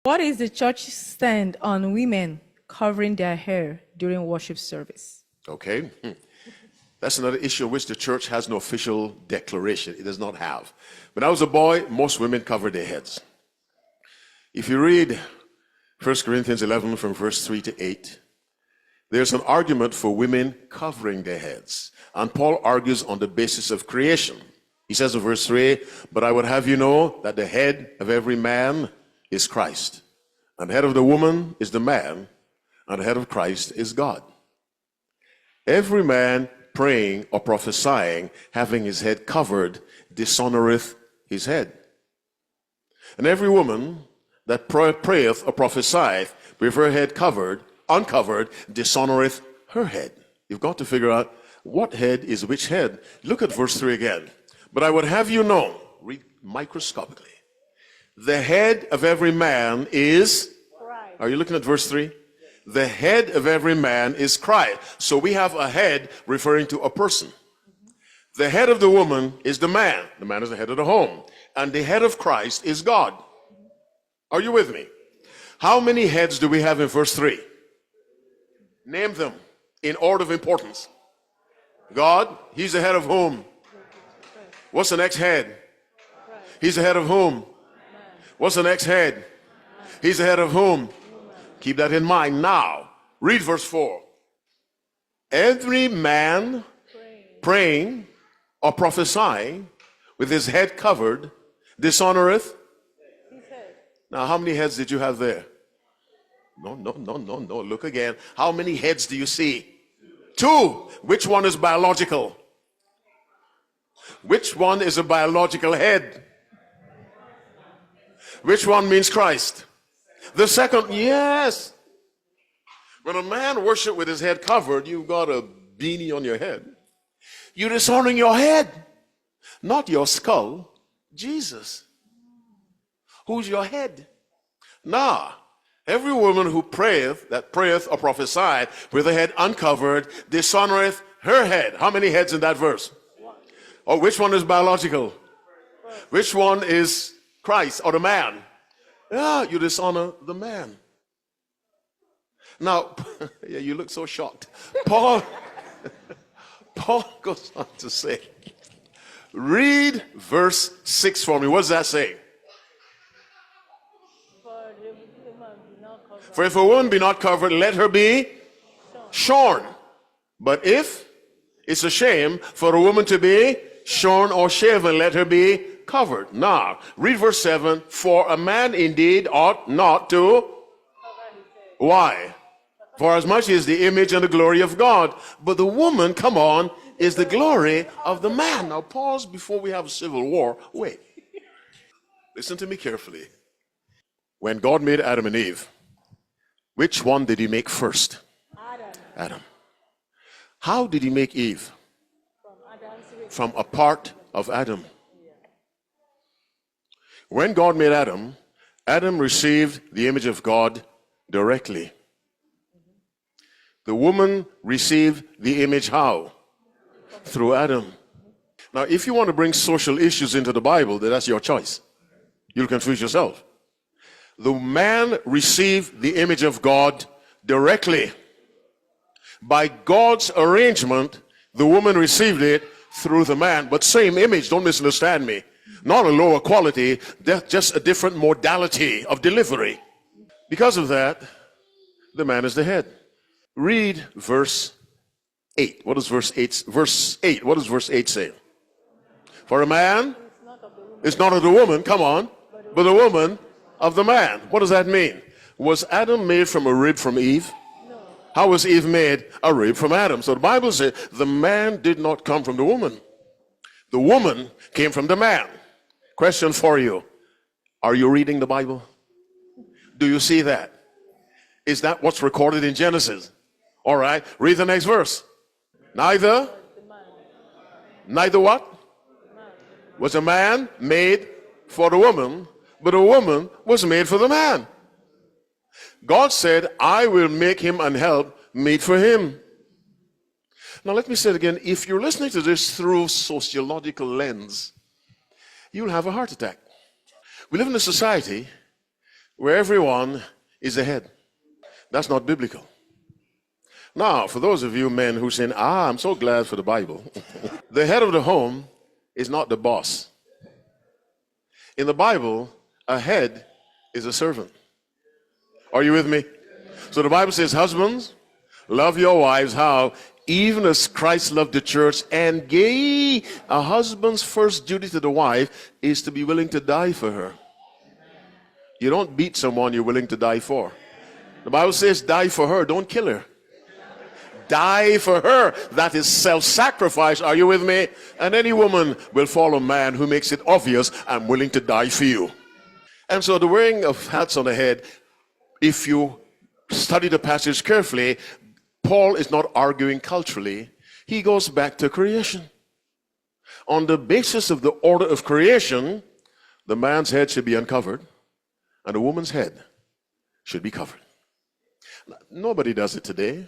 What is the church stand on women covering their hair during worship service? Okay. That's another issue which the church has no official declaration. It does not have. When I was a boy, most women covered their heads. If you read 1 Corinthians 11 from verse 3 to 8, there's an argument for women covering their heads. And Paul argues on the basis of creation. He says in verse 3, "But I would have you know that the head of every man is Christ, and the head of the woman is the man, and the head of Christ is God. Every man praying or prophesying, having his head covered, dishonoreth his head. And every woman that prayeth or prophesieth with her head uncovered, dishonoreth her head." You've got to figure out what head is which head. Look at verse 3 again. "But I would have you know," read microscopically, "the head of every man is," Christ. Are you looking at verse 3? The head of every man is Christ. So we have a head referring to a person. The head of the woman is the man. The man is the head of the home. And the head of Christ is God. Are you with me? How many heads do we have in verse 3? Name them in order of importance. God, he's the head of whom? What's the next head? He's the head of whom? What's the next head? He's the head of whom? Keep that in mind. Now, read verse 4. "Every man praying or prophesying with his head covered dishonoreth." Now, how many heads did you have there? No. Look again. How many heads do you see? 2. Which one is biological? Which one is a biological head? Which one means Christ? The second, yes. When a man worships with his head covered, you've got a beanie on your head. You're dishonoring your head, not your skull. Jesus. Who's your head? Now, every woman who prayeth or prophesieth with her head uncovered, dishonoreth her head. How many heads in that verse? Oh, which one is biological? Which one is Christ or the man? Yeah, you dishonor the man. Now, yeah, you look so shocked. Paul goes on to say, read verse 6 for me. What does that say? "For if a woman be not covered, let her be shorn. But if it's a shame for a woman to be shorn or shaven, let her be covered." Now, read verse 7. "For a man indeed ought not to." Why? "For as much is the image and the glory of God. But the woman," come on, "is the glory of the man." Now, pause before we have a civil war. Wait. Listen to me carefully. When God made Adam and Eve, which one did he make first? Adam. How did he make Eve? From a part of Adam. When God made Adam, Adam received the image of God directly. The woman received the image how? Through Adam. Now, if you want to bring social issues into the Bible, then that's your choice. You'll confuse yourself. The man received the image of God directly. By God's arrangement, the woman received it through the man. But same image, don't misunderstand me. Not a lower quality, just a different modality of delivery. Because of that, the man is the head. Read verse 8. What does verse 8? What does verse 8 say? "For a man is not of the woman," come on, "but the woman of the man." What does that mean? Was Adam made from a rib from Eve? No. How was Eve made? A rib from Adam. So the Bible says the man did not come from the woman. The woman came from the man. Question for you. Are you reading the Bible? Do you see that? Is that what's recorded in Genesis? All right. Read the next verse. Neither what? Was a man made for the woman, but a woman was made for the man. God said, "I will make him an help meet for him." Now let me say it again. If you're listening to this through sociological lens, you'll have a heart attack. We live in a society where everyone is the head. That's not biblical. Now, for those of you men who say, I'm so glad for the Bible. The head of the home is not the boss. In the Bible, a head is a servant. Are you with me? So the Bible says, husbands, love your wives. How? Even as Christ loved the church and gave. A husband's first duty to the wife is to be willing to die for her. You don't beat someone you're willing to die for. The Bible says, die for her, don't kill her. Die for her. That is self-sacrifice. Are you with me? And any woman will follow a man who makes it obvious, I'm willing to die for you. And so the wearing of hats on the head, if you study the passage carefully, Paul is not arguing culturally. He goes back to creation. On the basis of the order of creation, the man's head should be uncovered and the woman's head should be covered. Nobody does it today.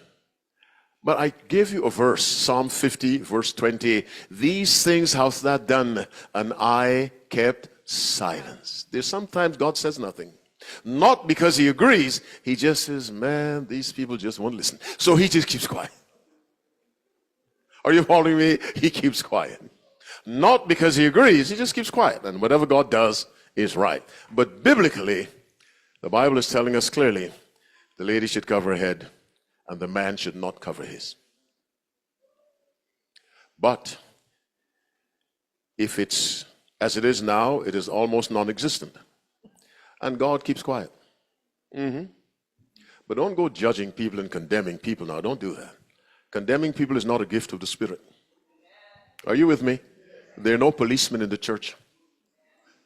But I gave you a verse, Psalm 50, verse 20. These things hast thou done, and I kept silence. There's sometimes God says nothing. Not because he agrees. He just says, man, these people just won't listen. So he just keeps quiet. Are you following me? He keeps quiet. Not because he agrees. He just keeps quiet. And whatever God does is right. But biblically, the Bible is telling us clearly, the lady should cover her head, and the man should not cover his. But if it's as it is now, it is almost non-existent. And God keeps quiet. But don't go judging people and condemning people now. Don't do that. Condemning people is not a gift of the Spirit. Are you with me? There are no policemen in the church.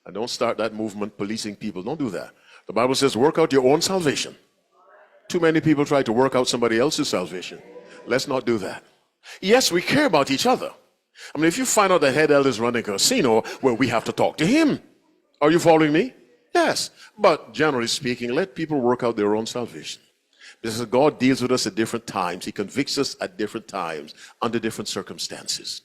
And don't start that movement policing people. Don't do that. The Bible says work out your own salvation. Too many people try to work out somebody else's salvation. Let's not do that. Yes, we care about each other. I mean, if you find out the head elder is running a casino, well, we have to talk to him. Are you following me? Yes. But generally speaking, let people work out their own salvation. Because God deals with us at different times. He convicts us at different times, under different circumstances.